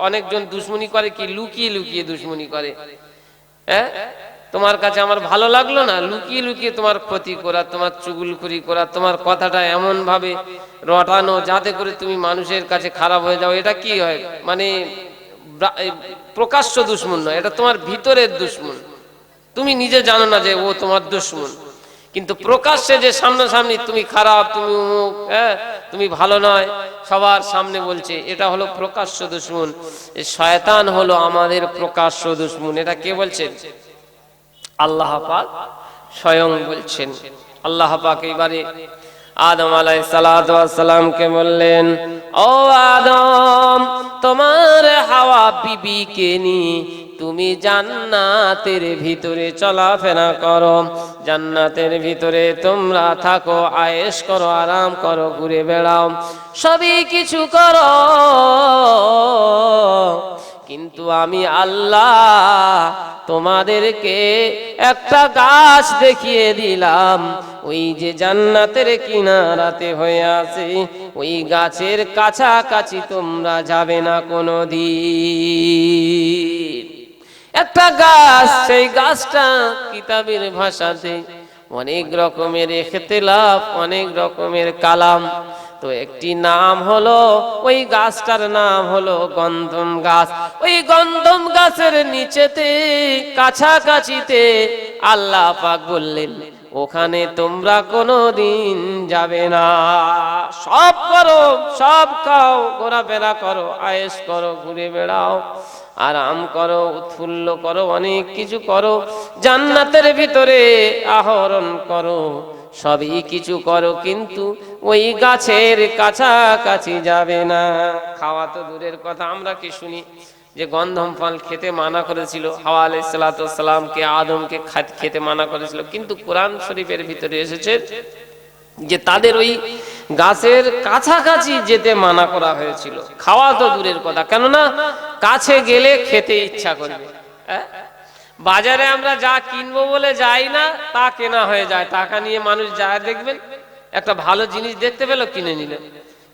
অনেকজন দুশ্মনী করে কি, লুকিয়ে লুকিয়ে দুশ্মনী করে। হ্যাঁ, তোমার কাছে আমার ভালো লাগলো না, লুকিয়ে লুকিয়ে তোমার ক্ষতি করা, তোমার চুগলখড়ি করা, তোমার কথাটা এমন ভাবে রটানো যাতে করে তুমি মানুষের কাছে খারাপ হয়ে যাও। এটা কি হয়, মানে প্রকাশ্য দুশ্মন নয়, এটা তোমার ভিতরের দুশ্মন। তুমি নিজে জানো না যে ও তোমার দুশ্মন, কিন্তু প্রকাশ্যে যে সামনাসামনি তুমি খারাপ, তুমি অমুক, হ্যাঁ তুমি ভালো নয়, সবার সামনে বলছে, এটা হলো প্রকাশ্য দুশ্মন। শয়তান হলো আমাদের প্রকাশ্য দুশ্মন। এটা কে বলছেন? আল্লাহ পাক স্বয়ং বলছেন। আল্লাহ পাক এবারে আদম আলাইহিস সালাতু ওয়াস সালামকে বললেন, ও আদম, তোমার হাওয়া বিবিকে নিয়ে তুমি জান্নাতের ভিতরে চলাফেরা করো, জান্নাতের ভিতরে তোমরা থাকো, আয়েশ করো, আরাম করো, ঘুরে বেড়াও, সবই কিছু করো, কিন্তু আমি আল্লাহ তোমাদেরকে একটা গাছ দেখিয়ে দিলাম, ওই যে জান্নাতের কিনারাতে হয়ে আছে, ওই গাছের কাছাকাছি তোমরা যাবে না কোনোদিন। একটা গাছ, সেই গাছটা কিতাবের ভাষাতে অনেক রকমের ইখতিলাফ, অনেক রকমের কালাম। তো একটি নাম হলো, ওই গাছটার নাম হলো গন্ধম গাছ। ওই গন্ধম গাছের নিচেতে কাছাকাছিতে আল্লাহ পাক বললেন, ওখানে তোমরা কোনোদিন যাবে না। সব করো, সব খাও, ঘোরাফেরা করো, আয়েশ করো, ঘুরে বেড়াও, আরাম করো, উৎফুল্ল করো, অনেক কিছু করো, জান্নাতের ভিতরে আহরণ করো, সবই কিছু করো, কিন্তু ওই গাছের কাছাকাছি যাবে না। খাওয়া তো দূরের কথা, আমরা কি শুনি যে গন্ধম ফল খেতে মানা করেছিল, হাওয়া আলাইহিস সালাতু ওয়াস সালামকে, আদমকে খেতে মানা করেছিল, কিন্তু কোরআন শরীফের ভিতরে এসেছে যে তাদের ওই গাছের কাছাকাছি যেতে মানা করা হয়েছিল। খাওয়া তো দূরের কথা, কেননা কাছে গেলে খেতে ইচ্ছা করবে। বাজারে আমরা যা কিনবো বলে যাই না, তা কেনা হয়ে যায়, টাকা নিয়ে মানুষ যায়, দেখবেন একটা ভালো জিনিস দেখতে পেলো, কিনে নিল।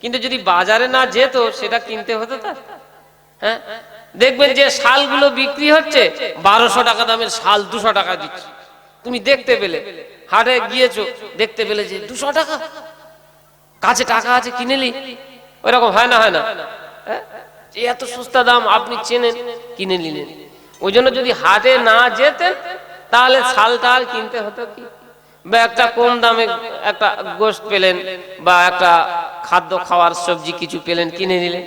কিন্তু যদি বাজারে না যেত, সেটা কিনতে হতো তার। হ্যাঁ, দেখবেন যে শালগুলো বিক্রি হচ্ছে, 1200 টাকা দামের শাল 200 টাকা দিচ্ছে। তুমি দেখতে পেলে, হাটে গিয়েছো, দেখতে পেলে যে 200 টাকা, কাছে টাকা আছে, কিনেলি। ওই রকম হয় না, হয় না? এত সস্তা দাম, আপনি চেনেন, কিনে নিলেন। ওই জন্য যদি হাটে না যেতেন, তাহলে শাল টাল কিনতে হতো কি, বা একটা কম দামে একটা গোশত পেলেন, বা একটা খাদ্য খাওয়ার সবজি কিছু পেলেন, কিনে নিলেন।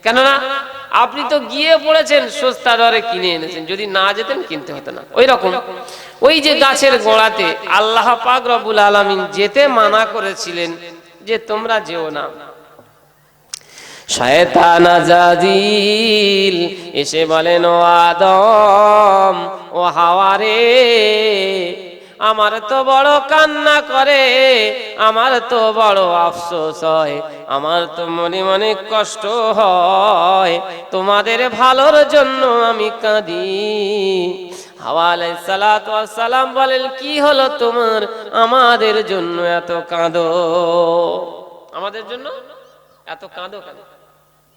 কেননা আপনি তো গিয়ে পড়েছেন, সস্তা দরে কিনে এনেছেন, যদি না যেতেন কিনতে হতো না। ওই রকম ওই যে গাছের গোড়াতে আল্লাহ পাক রব্বুল আলামিন যেতে মানা করেছিলেন যে তোমরা যেও না। শয়তান আজাজিল এসে বলেন, ও আদম, ও হাওয়া রে, আমার তো বড় কান্না করে, আমার তো বড় আফসোস হয়, আমার তো মনে মনে কষ্ট হয়, তোমাদের ভালোর জন্য আমি কাঁদি। হাওয়া আলাইহিস সালাতু ওয়াস সালাম বলেন, কি হলো তোমার, আমাদের জন্য এত কাঁদো, আমাদের জন্য এত কাঁদো কেন?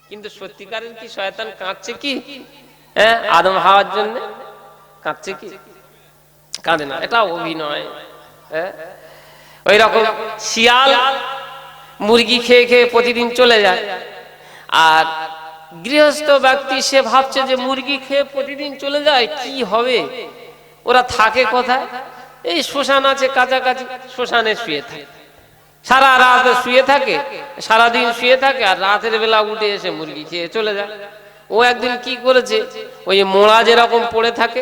কিন্তু সত্যিকারের কি শয়তান কাঁদছে কি? হ্যাঁ, আদম হাওয়ার জন্য কাঁদছে কি? কাঁদে না, এটা অভিনয়। ওই রকম শিয়াল মুরগি খেয়ে খেয়ে প্রতিদিন চলে যায়, আর গৃহস্থ ব্যক্তি সে ভাবছে যে মুরগি খেয়ে প্রতিদিন চলে যায়, কি হবে, ওরা থাকে কোথায়? এই শ্মশান আছে কাছাকাছি, শ্মশানে শুয়ে থাকে, সারা রাত শুয়ে থাকে, সারাদিন শুয়ে থাকে, আর রাতের বেলা উঠে এসে মুরগি খেয়ে চলে যায়। ও একদিন কি করেছে, ওই মোড়া যেরকম পড়ে থাকে,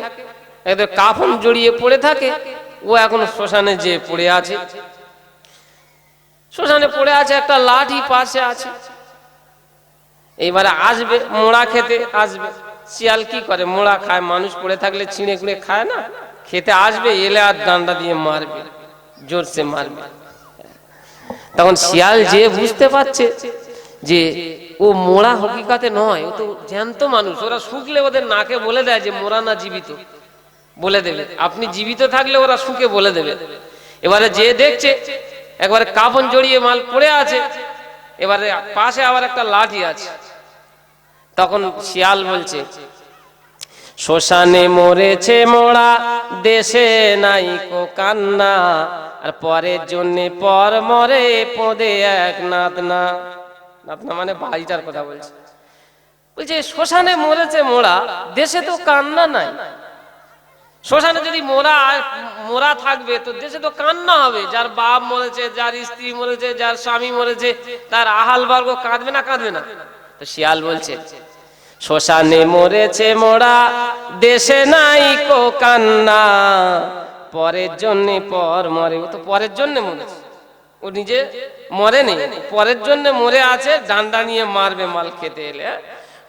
একদম কাফন জড়িয়ে পড়ে থাকে, ও এখন শ্মশানে যে পড়ে আছে, শ্মশানে পড়ে আছে, একটা লাঠি পাশে আছে। এইবারে আসবে মোড়া খেতে, আসবে। শিয়াল কি করে, মোড়া খায়, মানুষ পড়ে থাকলে ছিঁড়ে কুড়ে খায় না, খেতে আসবে, এলে আর ডান্ডা দিয়ে মারবে, জোরসে মারবে। তখন শিয়াল যে বুঝতে পারছে যে ও মোড়া হকিকাতে নয়, ও তো জ্যান্ত মানুষ, ওরা শুকলে ওদের নাকে বলে দেয় যে মোড়া না জীবিত, বলে দেবে। আপনি জীবিত থাকলে ওরা শুকে বলে দেবে। এবারে যে দেখছে একবারে কাফন জড়িয়ে মাল পড়ে আছে, এবারে পাশে আবার একটা লাঠি আছে, তখন শিয়াল বলছে, শ্মশানে মরেছে মোড়া, দেশে নাই কো কান্না, আর পরের জন্যে পর মরে, পদে এক নাতনা। নাতনা মানে ভাইটার কথা বলছে। বলছে শ্মশানে মরেছে মোড়া, দেশে তো কান্না নাই। শ্মশানে যদি মোরা থাকবে তো দেশে তো কান্না হবে। যার বাপ মরেছে, যার স্ত্রী মরেছে, যার স্বামী মরেছে, তার আহাল বর্গ কাঁদবে না কাঁদবে না? তো শিয়াল বলছে, শ্মশানে মরেছে মোরা, দেশে নাই কো কান্না, পরের জন্যে পর মরে। ও তো পরের জন্যে মরেছে, ও নিজে মরেনি, পরের জন্যে মরে আছে, ডান্ডা নিয়ে মারবে মাল খেতে এলে।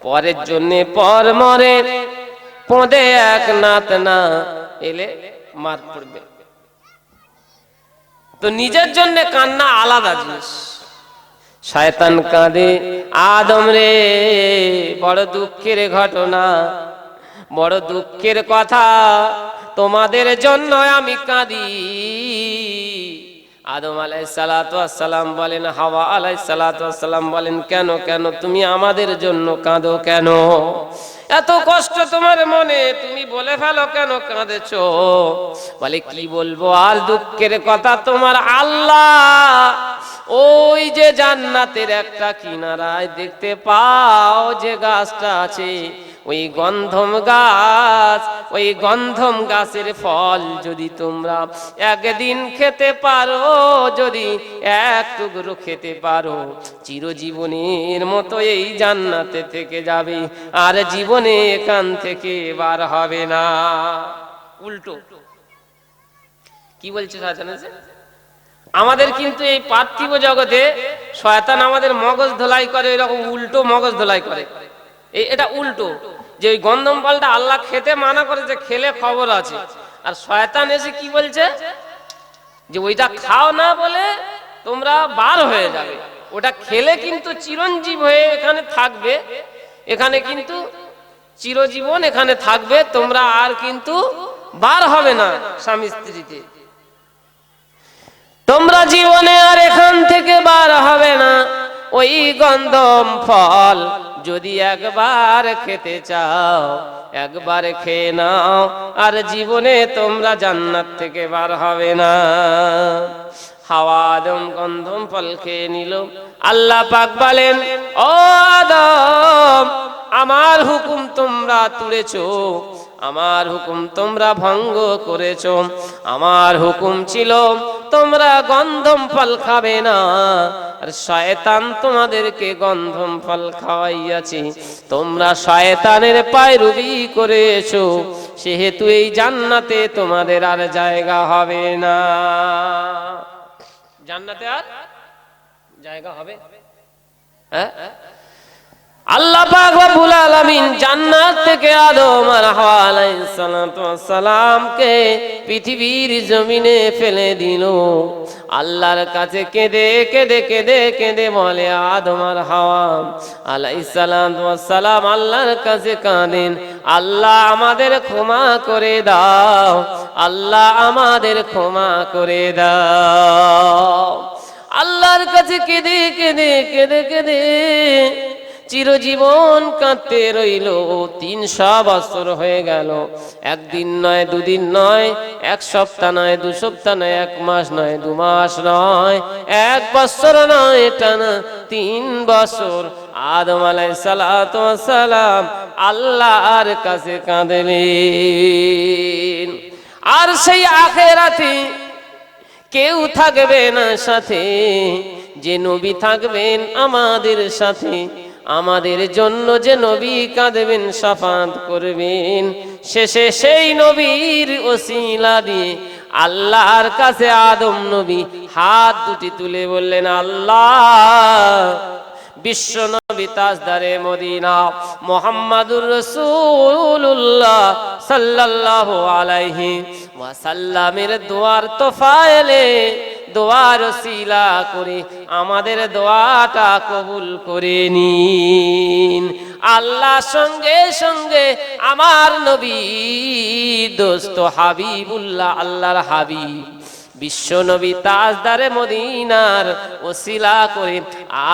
পরের জন্যে পর মরে, পদে এক নাতনা, এলে মার পড়বে। তো নিজের জন্য কান্না আলাদা জিনিস। শয়তান কাঁদে, আদম রে বড় দুঃখের ঘটনা, বড় দুঃখের কথা, তোমাদের জন্য আমি কাঁদি। আদম আলাইহিসসালাতু ওয়াসসালাম বলেন, হাওয়া আলাইহিসসালাতু ওয়াসসালাম বলেন, কেন কেন তুমি আমাদের জন্য কাঁদো কেন? এত কষ্ট তোমার মনে, তুমি বলে ফেলো কেন কাঁদেছো? বলে কি বলবো আর দুঃখের কথা, তোমার আল্লাহ ওই যে জান্নাতের একটা কিনারায় দেখতে পাও যে গাছটা আছে, ওই গন্ধম গাছ, ওই গন্ধম গাছের ফল যদি তোমরা একদিন খেতে পারো, যদি এক টুকরো খেতে পারো, চিরজীবনের মতো এই জান্নাতে থেকে যাবে, আর জীবনে এখান থেকে বার হবে না। উল্টো কি বলছে শয়তান? আমাদের কিন্তু এই পার্থিব জগতে শয়তান আমাদের মগজ ধোলাই করে, এরকম উল্টো মগজ ধোলাই করে। এটা উল্টো, যে ওই গন্ধম ফলটা আল্লাহ খেতে মানা করেছে, খেলে খবর আছে, আর শয়তান এসে কি বলছে যে ওইটা খাও না বলে তোমরা বার হয়ে যাবে, ওটা খেলে কিন্তু চিরঞ্জীব হয়ে এখানে থাকবে, এখানে কিন্তু চিরজীবন এখানে থাকবে, তোমরা আর কিন্তু বার হবে না স্বামী স্ত্রীতে, তোমরা জীবনে আর এখান থেকে বার হবে না। ওই গন্ধম ফল যদি একবার খেতে চাও, একবার খেয়ে নাও, আর জীবনে তোমরা জান্নাত থেকে বার হবে না। হাওয়া আদম গন্ধম ফল খেয়ে নিল। আল্লাহ পাক বলেন, ও আদম, আমার হুকুম তোমরা তুলেছো, আমার হুকুম তোমরা ভঙ্গ করেছো। আমার হুকুম ছিল তোমরা গন্ধম ফল খাবে না, আর শয়তান তোমাদেরকে গন্ধম ফল খাওয়াইয়াছে, তোমরা শয়তানের পায়রুবি করেছো, সেহেতু এই জান্নাতে তোমাদের আর জায়গা হবে না। জান্নাতে আর জায়গা হবে? হ্যাঁ, আল্লাহ পাক রব্বুল আলামিন জান্নাত থেকে আদম আর হাওয়া আলাইহিস সালাতু ওয়াস সালামকে পৃথিবীর জমিনে ফেলে দিল। আল্লাহর কাছে কেঁদে কেঁদে কেঁদে কেঁদে বলে, আদম আর হাওয়া আলাইহিস সালাতু ওয়াস সালাম আল্লাহর কাছে কাঁদেন, আল্লাহ আমাদের ক্ষমা করে দাও, আল্লাহ আমাদের ক্ষমা করে দাও। আল্লাহর কাছে কেঁদে কেঁদে কেঁদে কেঁদে চিরজীবন কাঁদতে রইল। 300 বছর হয়ে গেল। একদিন নয়, দুদিন নয়, এক সপ্তাহ নয়, 2 সপ্তাহ নয়, 1 মাস নয়, 2 মাস নয়, 1 বছর নয়, টানা 3 বছর আদম আলাইহিস সালাতু ওয়াস সালাম আল্লাহর কাছে কাঁদলেন। আর সেই আখিরাতে কেউ থাকবে না সাথে, যে নবী থাকবেন আমাদের সাথে, আমাদের জন্য যে নবী কাঁদবেন, শাফাত করবেন, শেষে সেই নবীর ওসিলা দিয়ে আল্লাহর কাছে আদম নবী হাত দুটি তুলে বললেন, আল্লাহ বিশ্ব নবী তাজদারে মদিনা মুহাম্মাদুর রাসূলুল্লাহ সাল্লাল্লাহু আলাইহি ওয়াসাল্লামের দোয়ার তোফায়েলে, দোয়ার ওসিলা করে আমাদের দোয়াটা কবুল করে নিন। আল্লাহ সঙ্গে সঙ্গে আমার নবী দোস্ত হাবিবুল্লাহ, আল্লাহর হাবিব বিশ্ব নবী তাজদারে মদিনার ওসিলা করে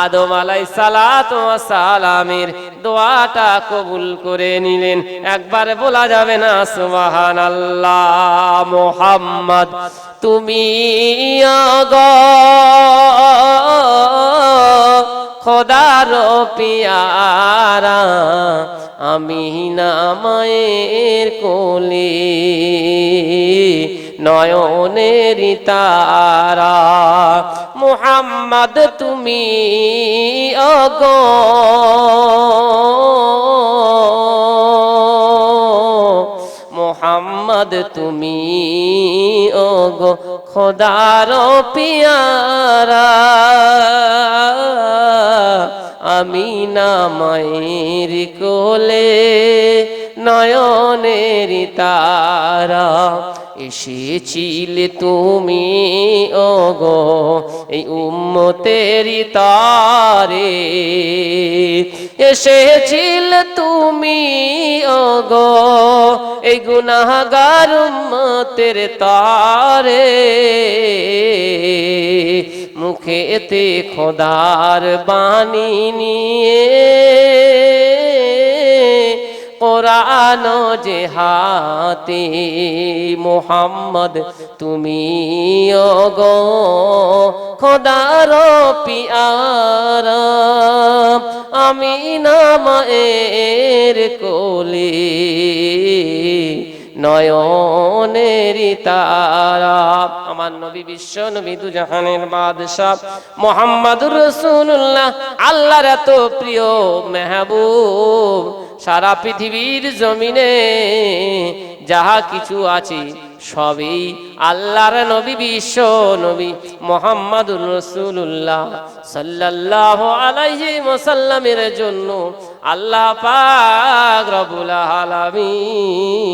আদম আলাইহিস সালাতু ওয়াস সালামের দোয়াটা কবুল করে নিলেন। একবার বলা যাবে না সুবহানাল্লাহ। মুহাম্মদ তুমি গো খোদার পিয়ারা, আমিনা মায়ের কোলে নয়নের তারা। মুহাম্মদ তুমি ওগো মুহাম্মদ তুমি ওগো খোদার পিয়ারা, আমিনা মায়ের কোলে নয়নের তারা। এসেছিলে তুমি ওগো এই উম্মতেরি তারে, এসেছিলে তুমি ওগো এই গুনাহগার উম্মতের তারে। মুখেতে খোদার বাণী নিয়ে কোরআন যে হাতে, মুহাম্মদ তুমি ওগো খোদার পিয়ারা, আমিনা মায়ের কোলে নয়নের তারা। আমার নবী বিশ্ব নবী দুজাহানের বাদশাহ মুহাম্মদুর রাসূলুল্লাহ, আল্লাহর এত প্রিয় মেহবুব, সারা পৃথিবীর জমিনে যাহা কিছু আছে সবই আল্লাহর নবী বিশ্ব নবী মুহাম্মদুর রাসূলুল্লাহ সাল্লাল্লাহু আলাইহি ওয়াসাল্লামের জন্য আল্লাহ পাক রব্বুল আলামিন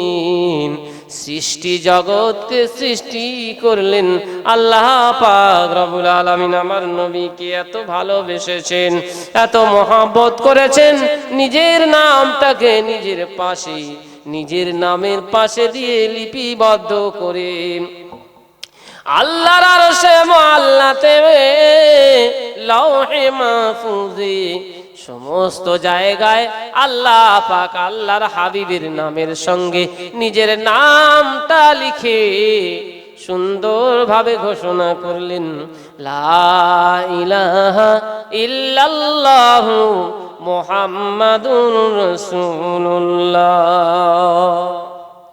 সৃষ্টি জগৎকে সৃষ্টি করলেন। আল্লাহ পাক রব্বুল আলামিন আমার নবীকে এত ভালোবেসেছেন, এত মহব্বত করেছেন, নিজের নামটাকে নিজের পাশে, নিজের নামের পাশে দিয়ে লিপিবদ্ধ করে আল্লাহর আরশে মুআল্লাতে লাওহে মাহফুজে সমস্ত জায়গায় আল্লাহ পাক আল্লাহর হাবিবের নামের সঙ্গে নিজের নামটা লিখে সুন্দরভাবে ঘোষণা করলেন, লা ইলাহা ইল্লাল্লাহু মুহাম্মাদুর রাসূলুল্লাহ।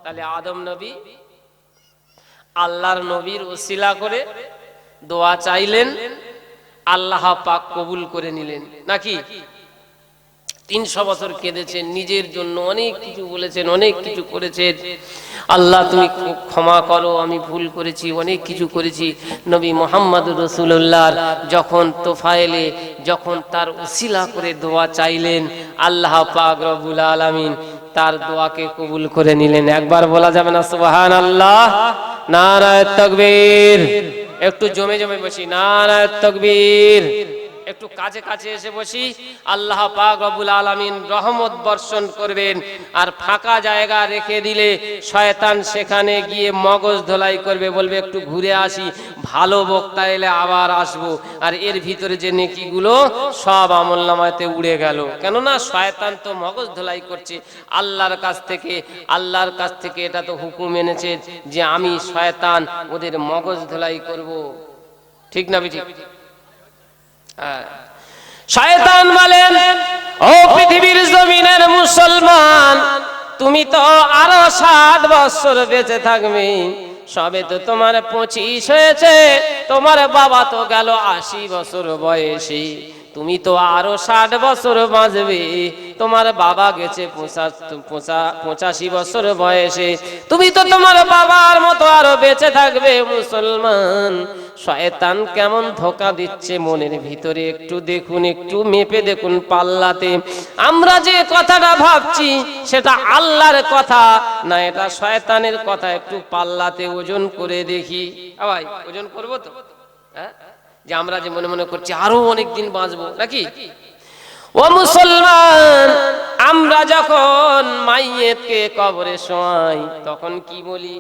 তাহলে আদম নবী আল্লাহর নবীর ওসিলা করে দোয়া চাইলেন, আল্লাহ পাক কবুল করে নিলেন নাকি? 300 বছর কেঁদেছেন, নিজের জন্য অনেক কিছু বলেছেন, অনেক কিছু করেছেন। আল্লাহ তুমি ক্ষমা করো, আমি ভুল করেছি, অনেক কিছু করেছি। নবী মুহাম্মদুর রাসূলুল্লাহ যখন তোফায়েলে যখন তার ওসিলা করে দোয়া চাইলেন, আল্লাহ পাক রব্বুল আলামিন তার দোয়াকে কবুল করে নিলেন। একবার বলা যাবে না সুবহানাল্লাহ? নারায়ে তাকবীর। একটু জমে জমে বসি, নারায়ে তাকবীর। একটু কাছে কাছে এসে বসি। আল্লাহ পাক রব্বুল আলামিন রহমত বর্ষণ করবেন, আর ফাঁকা জায়গা রেখে দিলে শয়তান সেখানে গিয়ে মগজ ধোলাই করবে, বলবে একটু ঘুরে আসি, ভালো বক্তা এলে আবার আসবো। আর এর ভিতরে যে নেকিগুলো সব আমলনামাতে উড়ে গেল। কেননা শয়তান তো মগজ ধোলাই করছে আল্লাহর কাছ থেকে। আল্লাহর কাছ থেকে এটা তো হুকুম এনেছে যে আমি শয়তান ওদের মগজ ধোলাই করব। ঠিক না বেঠিক? শয়তান বলেন, ও পৃথিবীর জমিনের মুসলমান, তুমি তো আরো 60 বছর বেঁচে থাকবে। সবে তো তোমার 25 হয়েছে, তোমার বাবা তো গেল 80 বছর বয়সে, তুমি তো আরো 60 বছর বাঁচবে। তোমার বাবা গেছে 85 বছর বয়সে, তুমি তো তোমার বাবার মতো আরো বেঁচে থাকবে। মুসলমান, শয়তান কেমন ধোঁকা দিচ্ছে মনের ভিতরে একটু দেখুন, একটু মেপে দেখুন পাল্লাতে। আমরা যে কথাটা ভাবছি সেটা আল্লাহর কথা না এটা শয়তানের কথা, একটু পাল্লাতে ওজন করে দেখি। ভাই ওজন করবো তো? হ্যাঁ, যে আমরা যে মনে মনে করছি আরো অনেক দিন বাঁচবো নাকি? ও মুসলমান, আমরা যখন মাইয়েতকে কবরে শোয়াই তখন কি বলি?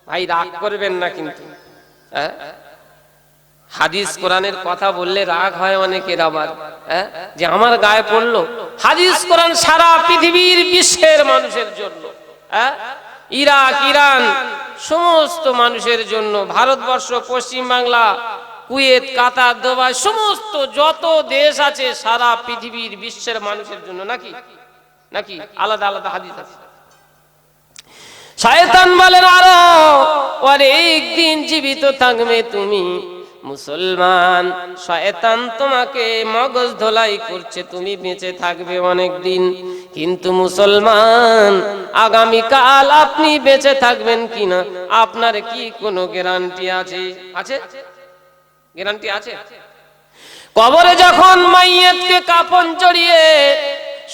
ভাই রাগ করবেন না কিন্তু, হ্যাঁ, হাদিস কোরআনের কথা বললে রাগ হয় অনেকের আবার, হ্যাঁ, যে আমার গায়ে পড়লো। হাদিস কোরআন সারা পৃথিবীর বিশ্বের মানুষের জন্য, হ্যাঁ, ইরাক ইরান সমস্ত মানুষের জন্য, ভারতবর্ষ, পশ্চিম বাংলা, কুয়েত, কাতার, দুবাই, সমস্ত যত দেশ আছে সারা পৃথিবীর বিশ্বের মানুষের জন্য, নাকি নাকি আলাদা আলাদা হাদিস আছে। শয়তান বলেন আরো, একদিন জীবিত থাকবে তুমি মুসলমান, শয়তান তোমাকে মগজ ধোলাই করছে, তুমি বেঁচে থাকবে অনেক দিন, কিন্তু মুসলমান আগামীকাল আপনি বেঁচে থাকবেন কিনা আপনার কি কোনো গ্যারান্টি আছে? আছে গ্যারান্টি আছে? কবরে যখন মাইয়াতকে কাফন জড়িয়ে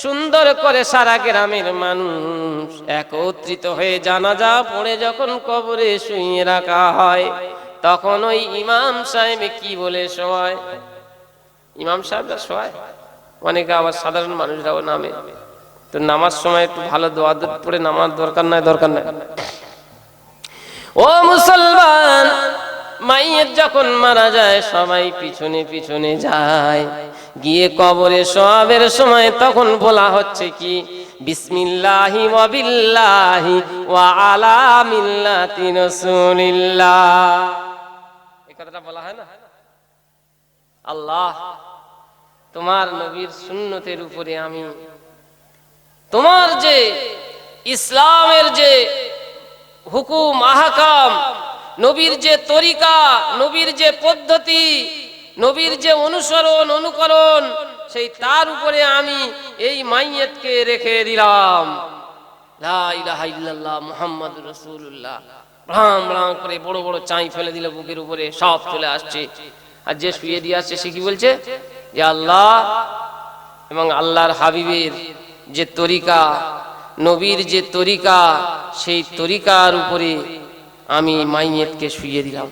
সুন্দর করে সারা গ্রামের মানুষ একত্রিত হয়ে জানাজা পড়ে যখন কবরে শুইয়ে রাখা হয়, তখন ওই ইমাম সাহেব কি বলে শোয়? ইমাম সাহেবরা শোয়, অনেকে আবার সাধারণ মানুষরাও নামে। তো নামার সময় একটু ভালো দোয়া পড়ে নামার দরকার নাই? দরকার নাই। ও মুসলমান, মাইয়ের যখন মারা যায় সবাই পিছনে পিছনে যায়, গিয়ে কবরে শোয়াবের সময় তখন বলা হচ্ছে কি, বিসমিল্লাহি ওয়া বিল্লাহি ওয়া আলা মিল্লাতি রাসূলিল্লাহ, এই কথাটা বলা হয় না? আল্লাহ, তোমার নবীর সুন্নতের উপরে আমি, তোমার যে ইসলামের যে হুকুম আহকাম, নবীর যে তরিকা, নবীর যে পদ্ধতি, নবীর যে অনুসরণ অনুকরণ, সেই তার উপরে আমি এই মাইয়াতকে রেখে দিলাম। লা ইলাহা ইল্লাল্লাহ মুহাম্মাদুর রাসূলুল্লাহ। ব্রাম ব্রাম করে বড় বড় চাই ফেলে দিল বুকের উপরে, সব চলে আসছে। আর যে শুয়ে দিয়ে আসছে সে কি বলছে? যে আল্লাহ এবং আল্লাহর হাবিবের যে তরিকা, নবীর যে তরিকা, সেই তরিকার উপরে আমি মাইয়াতকে শুইয়ে দিলাম।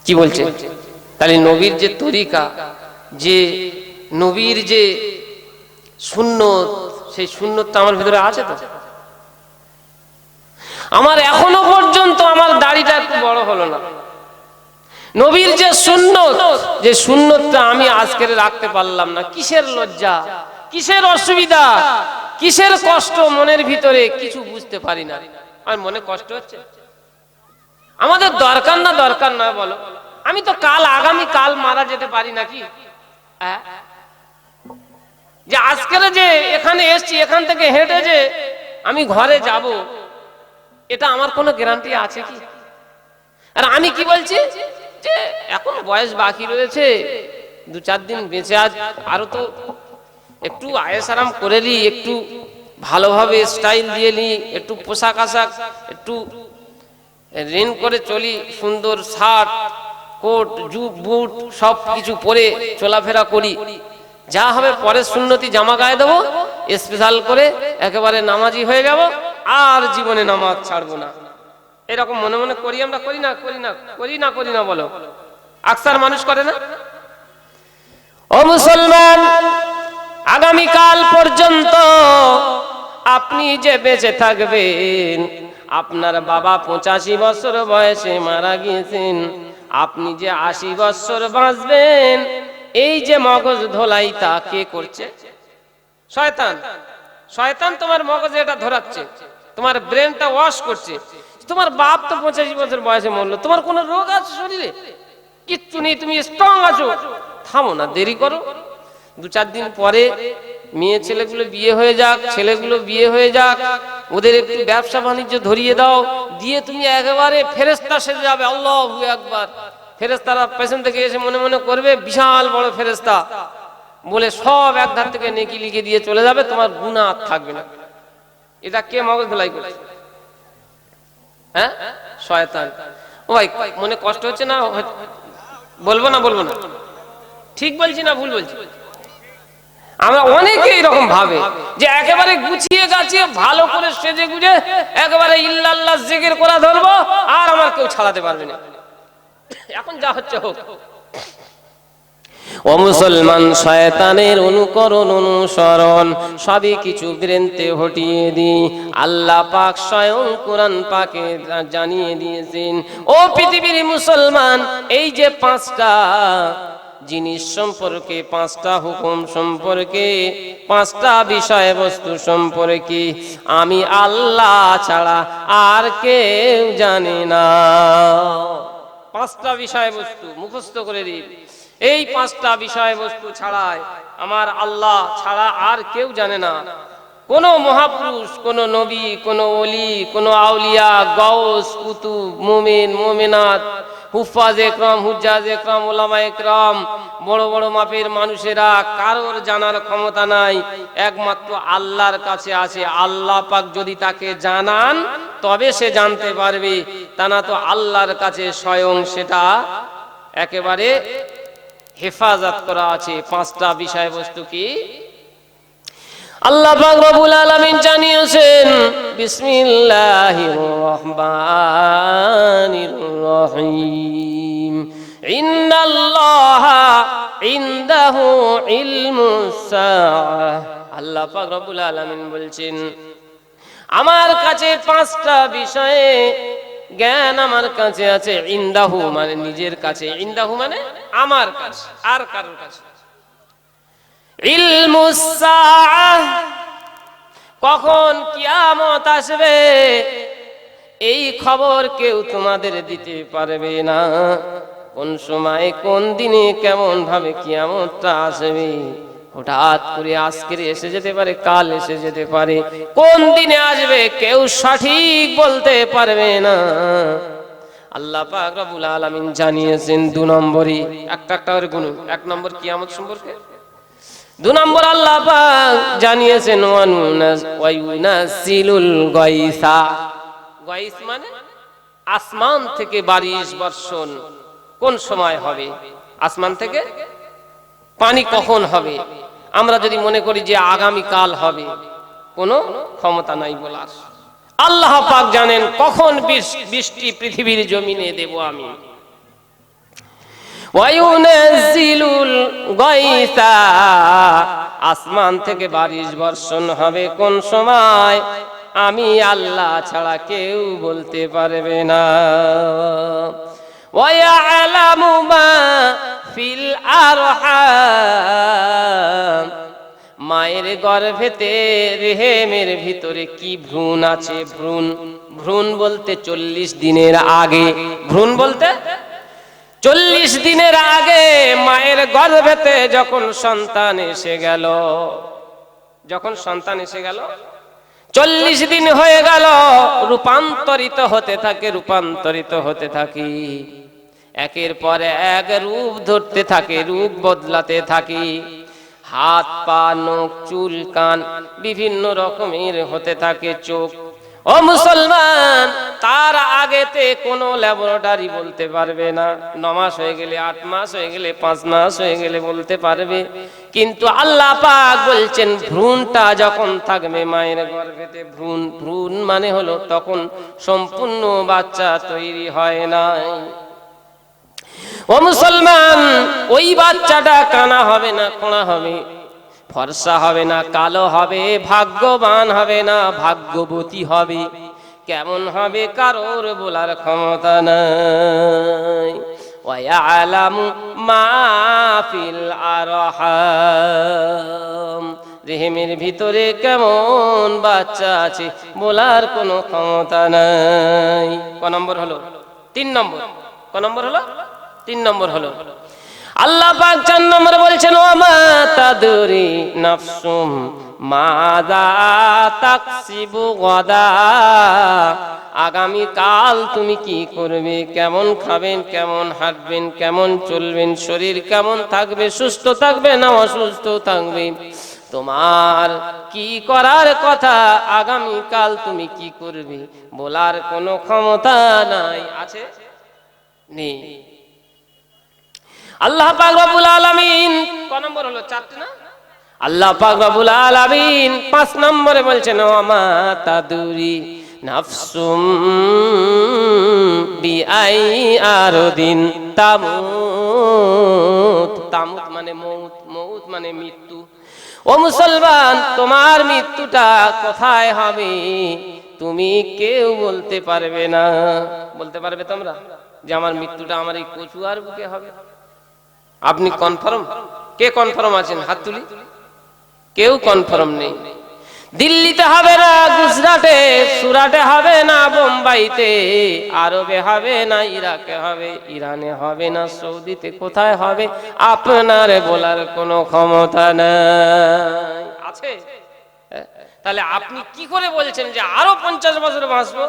কি বলছে? তাহলে নবীর যে তরিকা, যে নবীর যে সুন্নত, সেই সুন্নতটা আমার ভিতরে আছে তো? আমার এখনো পর্যন্ত আমার দাড়িটা একটু বড় হলো না। নবীর যে সুন্নত, যে সুন্নতটা আমি আজকের রাখতে পারলাম না, কিসের লজ্জা, কিসের অসুবিধা, কিসের কষ্ট মনের ভিতরে কিছু বুঝতে পারি না। আর মনে কষ্ট হচ্ছে। আমাদের দরকার না দরকার না বলো? আমি তো কাল, আগামী কাল মারা যেতে পারি নাকি? যে আজকের যে এখানে এসছি, এখান থেকে হেঁটে যে আমি ঘরে যাব, এটা আমার কোনো গ্যারান্টি আছে কি? আর আমি কি বলছি যে এখন বয়স বাকি রয়েছে, 2-4 দিন বেঁচে আজ, আরো তো একটু আয়েশ আরাম করে নি, একটু ভালোভাবে স্টাইল দিয়ে নি, একটু পোশাক আশাক একটু রেন করে চলি, সুন্দর শার্ট কোট বুট সব কিছু পরে চলাফেরা করি, যা হবে পরে সুন্নতি জামা গায়ে দেবো, স্পেশাল করে একেবারে নামাজি হয়ে যাব, আর জীবনে নামাজ ছাড়বো না। এরকম মনে মনে করি আমরা, করি না? করি না? করি না? করি না বলো? আকসার মানুষ করে না? ও মুসলমান, আগামীকাল পর্যন্ত আপনি যে বেঁচে থাকবেন, আপনার বাবা 85 বছর বয়সে মারা গিয়েছেন, আপনি যে 80 বছর বাঁচবেন, এই যে মগজ ধোলাইটা কে করছে? শয়তান। শয়তান তোমার মগজে এটা ধরাচ্ছে, তোমার ব্রেনটা ওয়াশ করছে। তোমার বাপ তো 85 বছর বয়সে মরলো, তোমার কোনো রোগ আছে শরীরে? কিচ্ছু নেই, তুমি স্ট্রং আছো। থামো না, দেরি করো। 2-4 দিন পরে মেয়ে ছেলেগুলো বিয়ে হয়ে যাক, ছেলেগুলো বিয়ে হয়ে যাক, ওদের একটু ব্যবসা বাণিজ্য ধরিয়ে দাও, দিয়ে তুমি একেবারে ফেরেশতা সেজে যাবে। আল্লাহু আকবার। ফেরেশতারা পেছন থেকে এসে মনে মনে করবে বিশাল বড় ফেরেশতা বলে, সব এক ধার থেকে নেকি লিখে দিয়ে চলে যাবে, তোমার গুনাহ আর থাকবে না। এটা কে মগজ ধোলাই করছে? হ্যাঁ, শয়তান। ও ভাই, মনে কষ্ট হচ্ছে না? বলবো না? বলবো না? ঠিক বলছি না ভুল বলছি? আমরা অনেকে এরকম ভাবে যে একেবারে গুছিয়ে গাছিয়ে ভালো করে সেজে গুজে একেবারে ইল্লাল্লাহ জিকির করা ধরবো, আর আমার কেউ ছাড়াতে পারবে না। এখন যা হচ্ছে হোক। ও মুসলমান, শয়তানের অনুকরণ অনুসরণ সবই কিছু বিরেন্তে হটিয়ে দিই। আল্লাহ পাক স্বয়ং কোরআন পাকে জানিয়ে দিয়েছেন, ও পৃথিবীর মুসলমান, এই যে পাঁচটা জিনিস সম্পর্কে, পাঁচটা হুকুম সম্পর্কে, পাঁচটা বিষয়বস্তু সম্পর্কে আমি আল্লাহ ছাড়া আর কেউ জানে না। পাঁচটা বিষয়বস্তু মুখস্থ করে দিন। এই পাঁচটা বিষয়বস্তু ছাড়াই আমার আল্লাহ ছাড়া আর কেউ জানে না। কোন মহাপুরুষ, কোন নবী, কোন ওলি, কোন আউলিয়া, গাউস, কুতুব, মুমিন, মুমিনাত, হুফাজ একরাম, হুজ্জাজ একরাম, ওলামা একরাম, বড় বড় মাপের মানুষেরা কারোর জানার ক্ষমতা নাই, একমাত্র আল্লাহর কাছে আছে। আল্লাহ পাক যদি তাকে জানান তবে সে জানতে পারবে, তা না তো আল্লাহর কাছে স্বয়ং সেটা একেবারে হেফাজত করা আছে। পাঁচটা বিষয়বস্তু কি? আল্লাহ পাক রব্বুল আলামিন জানিয়েছেন, বিসমিল্লাহির রহমানির রহিম, ইন্নাল্লাহা ইনদাহু ইলমুস সাআহ। আল্লাহ পাক রব্বুল আলামিন বলছেন, আমার কাছে পাঁচটা বিষয়ে জ্ঞান আমার কাছে আছে। ইনদাহু মানে নিজের কাছে, ইনদাহু মানে আমার কাছে, আর কারোর কাছে। ইলমুস সাআহ, কখন কিয়ামত আসবে এই খবর কেউ তোমাদের দিতে পারবে না। কোন সময়, কোন দিনে, কেমন ভাবে কিয়ামতটা আসবে হঠাৎ করে আজকে এসে যেতে পারে, কাল এসে যেতে পারে। কোন দিনে আসবে কেউ সঠিক বলতে পারবে না। আল্লাহ পাক রব্বুল আলামিন জানিয়েছেন দু নম্বরই, একটা করে গুনুন। এক নম্বর কিয়ামত সম্পর্কে, দু নম্বর আল্লাহ পাক জানিয়েছেন ওয়ায়ুনাজিলুল গায়সা। গায়স মানে আসমান থেকে বারিশ বর্ষণ কোন সময় হবে, আসমান থেকে পানি কখন হবে। আমরা যদি মনে করি যে আগামী কাল হবে, কোনো ক্ষমতা নাই বলার। আল্লাহ পাক জানেন কখন বৃষ্টি পৃথিবীর জমিনে দেব আমি। ওয়ায়ুনাজিলুল গায়সা, আসমান থেকে বারিশ বর্ষণ হবে কোন সময় আমি আল্লাহ ছাড়া কেউ বলতে পারবে না। ওয়ায়ালামু মা ফিল আরহাম, মায়ের গর্ভেতে রেহেমের ভিতরে কি ভ্রূণ আছে। ভ্রূণ, ভ্রূণ বলতে 40 দিনের আগে, ভ্রূণ বলতে 40 দিনের আগে মায়ের গর্ভেতে যখন সন্তান এসে গেল, যখন সন্তান এসে গেল 40 দিন হয়ে গেল, রূপান্তরিত হতে থাকে, রূপান্তরিত হতে থাকে, একের পর এক রূপ ধরতে থাকে, রূপ বদলাতে থাকে। হাত, পা, নখ, চুল, কান বিভিন্ন রকমের হতে থাকে, চোখ। ও মুসলমান, তার আগেতে কোনো ল্যাবরেটরি বলতে পারবে না। 9 মাস হয়ে গেলে, 8 মাস হয়ে গেলে, 5 মাস হয়ে গেলে বলতে পারবে। কিন্তু আল্লাহ পাক বলছেন ভ্রূণটা যখন থাকবে মায়ের গর্ভেতে, ভ্রূণ, ভ্রূণ মানে হলো তখন সম্পূর্ণ বাচ্চা তৈরি হয় নাই। ও মুসলমান, ওই বাচ্চাটা কানা হবে না খোঁড়া হবে, ফর্সা হবে না কালো হবে, ভাগ্যবান হবে না ভাগ্যবতী হবে, কেমন হবে কারোর বলার ক্ষমতা নাই। ওয়ায়ালামু মা ফিল আরহাম, রেহেমের ভিতরে কেমন বাচ্চা আছে বলার কোনো ক্ষমতা নাই। ক নম্বর হলো? 3 নম্বর। ক নম্বর হলো? 3 নম্বর হলো আল্লাহ পাক 4 নম্বর বলছেন ওমা তাদরি নাফসুম মাযা তাকসিবু গাদা, আগামী কাল তুমি কি করবে, কেমন খাবেন, কেমন হাঁটবেন, কেমন চলবেন, শরীর কেমন থাকবে, সুস্থ থাকবে না অসুস্থ থাকবে, তোমার কি করার কথা, আগামী কাল তুমি কি করবে বলার কোনো ক্ষমতা নাই। আছে? নেই। আল্লাহ পাক রব্বুল আলামিন ক নম্বর হলো? 4টি না? আল্লাহ পাক রব্বুল আলামিন 5 নম্বরে বলছেন ওমা তাদুরি নাফসুম বিআই আরদিন তামুত। তামুত মানে মৌত, মৌত মানে মৃত্যু। ও মুসলমান, তোমার মৃত্যুটা কোথায় হবে তুমি কেউ বলতে পারবে না। বলতে পারবে তোমরা যে আমার মৃত্যুটা আমার এই কচুয়ার বুকে হবে? আপনি কনফার্ম? কে কনফার্ম আছেন? হাত তুলি। কেউ কনফার্ম নেই। দিল্লিতে হবে না, গুজরাটে, সুরাটে হবে না, বোম্বাইতে, আরবে হবে না, ইরাকে হবে, ইরানে হবে না, সৌদিতে, কোথায় হবে আপনার বলার কোনো ক্ষমতা নাই। আছে? তাহলে আপনি কি করে বলছেন যে আরো 50 বছর বাঁচবো?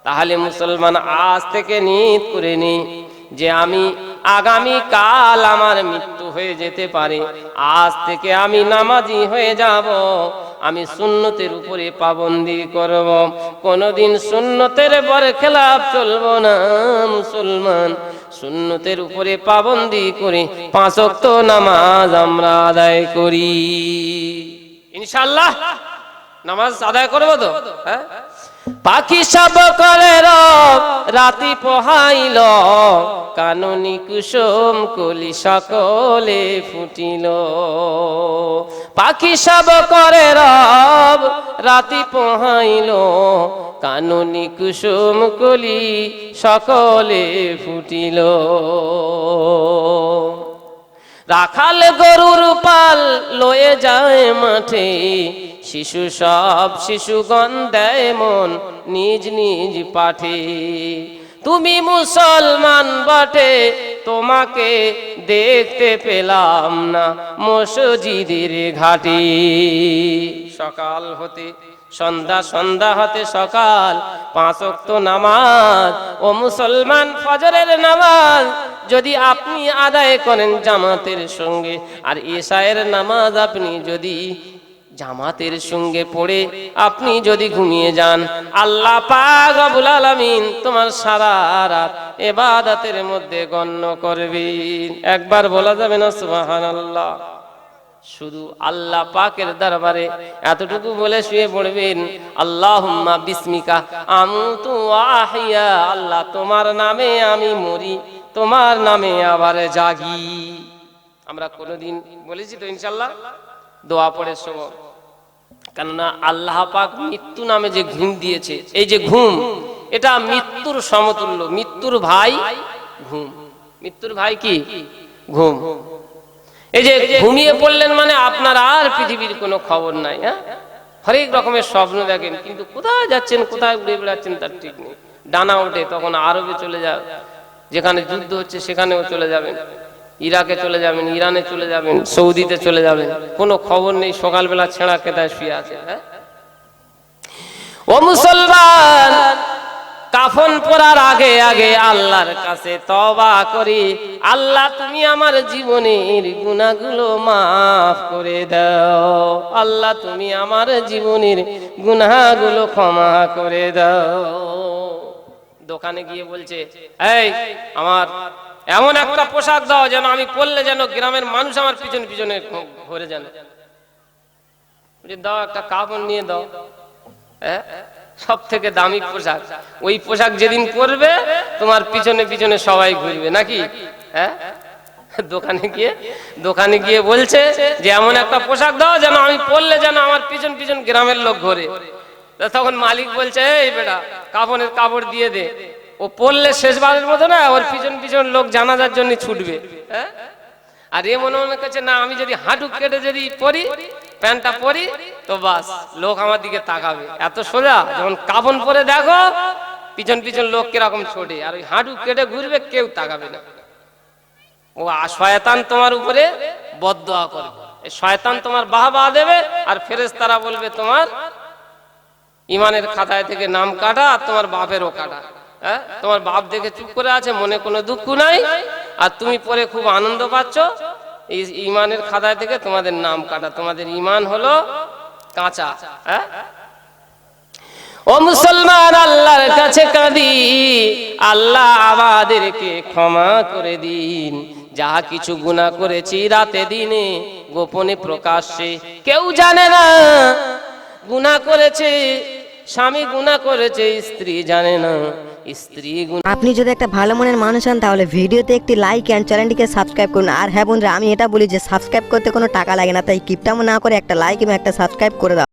তাহলে মুসলমান আজ থেকে নিয়ত করে নি যে আমি আগামী কাল আমার মৃত্যু হয়ে যেতে পারে, আজ থেকে আমি নামাজি হয়ে যাব, আমি সুন্নতের উপরে পাবন্দি করব, কোনদিন সুন্নতের বরখেলাপ চলবো না। মুসলমান সুন্নতের উপরে পাবন্দি করে 5 ওয়াক্ত নামাজ আমরা আদায় করি ইনশাআল্লাহ। নামাজ আদায় করবো তো? হ্যাঁ। পাখি সব করে রব রাতি পোহাইল, কাননি কুসুম কলি সকলে ফুটিল। পাখি সব করে রব রাতি পোহাইল, কাননি কুসুম কলি সকলে ফুটিল। রাখাল গরুর পাল লয়ে যায় মাঠে, শিশু সব শিশুগণ দেয় মন নিজ নিজ পাঠে। তুমি মুসলমান বটে, তোমাকে দেখতে পেলাম না মসজিদের ঘাটে। সকাল হতে সন্ধ্যা, সন্ধ্যা হতে সকাল, 5 ওয়াক্ত নামাজ। ও মুসলমান, ফজরের নামাজ যদি আপনি আদায় করেন জামাতের সঙ্গে, আর ইশায়ের নামাজ আপনি যদি জামাতের সঙ্গে পড়ে আপনি যদি ঘুমিয়ে যান, আল্লাহ পাক রব্বুল আলামিন তোমার সারা রাত ইবাদতের মধ্যে গণ্য করবেন। একবার বলা যাবে না সুবহানাল্লাহ? শুধু আল্লাহ পাকের দরবারে এতটুকু বলে শুয়ে পড়বেন, আল্লাহুম্মা বিসমিকা আমুতু ওয়া আহইয়া। আল্লাহ তোমার নামে আমি মরি, তোমার নামে আবার জাগি। আমরা কোনদিন বলেছি তো ইনশাআল্লাহ দোয়া পড়ে শোবো, কেননা আল্লাহ পাক মৃত্যু নামে যে ঘুম দিয়েছে, এই যে ঘুম, এটা মৃত্যুর সমতুল্য। মৃত্যুর ভাই ঘুম। মৃত্যুর ভাই কি? ঘুম। এই যে ঘুমিয়ে পড়লেন মানে আপনার আর পৃথিবীর কোনো খবর নাই। হ্যাঁ, হরেক রকমের স্বপ্ন দেখেন, কিন্তু কোথায় যাচ্ছেন, কোথায় উড়ে বেড়াচ্ছেন তার ঠিক নেই। ডানা ওঠে, তখন আরবে চলে যান, যেখানে যুদ্ধ হচ্ছে সেখানেও চলে যাবেন, ইরাকে চলে যাবেন, ইরানে চলে যাবেন, সৌদিতে চলে যাবেন, কোনো খবর নেই। সকালবেলা ছেঁড়া কেদায় শুয়ে আছে। হ্যাঁ। ও মুসলমান, কাফন পরার আগে আগে আল্লাহর কাছে তওবা করি, আল্লাহ তুমি আমার জীবনের গুনাহগুলো মাফ করে দাও, আল্লাহ তুমি আমার জীবনের গুনাহগুলো ক্ষমা করে দাও। দোকানে গিয়ে বলছে, এই আমার এমন একটা পোশাক দাও যেন আমি পরলে যেন গ্রামের মানুষ আমার পিছনে পিছনে ঘুরে যেন। দাও একটা কাপড় নিয়ে দাও, সব থেকে দামি পোশাক। ওই পোশাক যেদিন পরবে তোমার পিছনে পিছনে সবাই ঘুরবে নাকি? হ্যাঁ। দোকানে গিয়ে বলছে যে এমন একটা পোশাক দাও যেন আমি পরলে যেন আমার পিছন পিছন গ্রামের লোক ঘোরে। তখন মালিক বলছে, এই বেটা কাফনের কাপড় দিয়ে দে, ও পরলে শেষবারের মতো না, ওর পিছন পিছন লোক জানাজার জন্য ছুটবে। হ্যাঁ। আর এ মনে মনে করছে, না আমি যদি হাঁটু কেটে যদি পরি, প্যান্টটা পরি, তো বাস লোক আমার দিকে তাকাবে। এত সোজা। যখন কাফন পরে দেখো পিছন পিছন লোক কিরকম ছোটে, আর ওই হাঁটু কেটে ঘুরবে, কেউ তাকাবে না। ও শয়তান তোমার উপরে বদদোয়া করবে, শয়তান তোমার বাহবা দেবে, আর ফেরেশতারা বলবে তোমার ইমানের খাতায় থেকে নাম কাটা, আর তোমার বাপেরও কাটা। হ্যাঁ, তোমার বাপ দেখে চুপ করে আছে, মনে কোনো দুঃখ নাই, আর তুমি পরে খুব আনন্দ পাচ্ছ। এই ইমানের খাতায় থেকে তোমাদের নাম কাটা, তোমাদের ইমান হলো কাঁচা। হ্যাঁ। ও মুসলমান, আল্লাহর কাছে কাঁদি, আল্লাহ আমাদেরকে ক্ষমা করে দিন। যাহা কিছু গুনাহ করেছি রাতে দিনে, গোপনে প্রকাশ্যে, কেউ জানে না গুনাহ করেছে, স্বামী গুনাহ করেছে স্ত্রী জানে না, স্ত্রী গুনাহ। আপনি যদি একটা ভালো মনের মানুষ হন তাহলে ভিডিওতে একটি লাইক এন্ড চ্যানেলটিকে সাবস্ক্রাইব করুন। আর হ্যাঁ বন্ধুরা, আমি এটা বলি যে সাবস্ক্রাইব করতে কোনো টাকা লাগে না, তাই কিপটামো না করে একটা লাইক এবং একটা সাবস্ক্রাইব করে দাও।